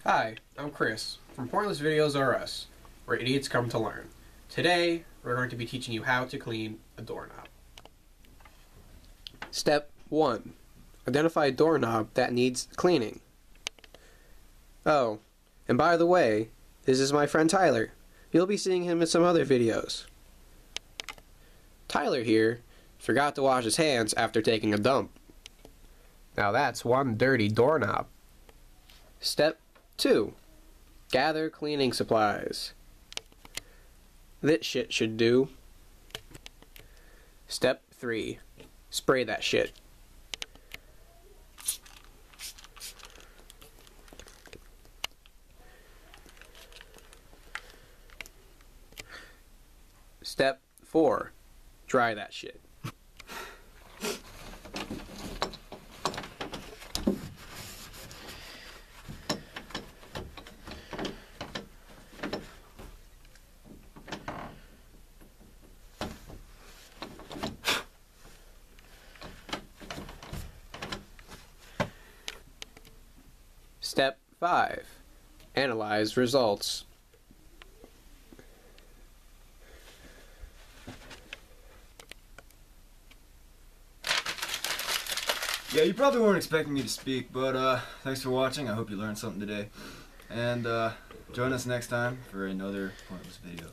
Hi, I'm Chris from Pointless Videos R Us, where idiots come to learn. Today, we're going to be teaching you how to clean a doorknob. Step 1. Identify a doorknob that needs cleaning. Oh, and by the way, this is my friend Tyler. You'll be seeing him in some other videos. Tyler here forgot to wash his hands after taking a dump. Now that's one dirty doorknob. Step 2. Gather cleaning supplies. This shit should do. Step 3. Spray that shit. Step 4. Dry that shit. Step 5. Analyze results. Yeah, you probably weren't expecting me to speak, but thanks for watching. I hope you learned something today. And join us next time for another pointless video.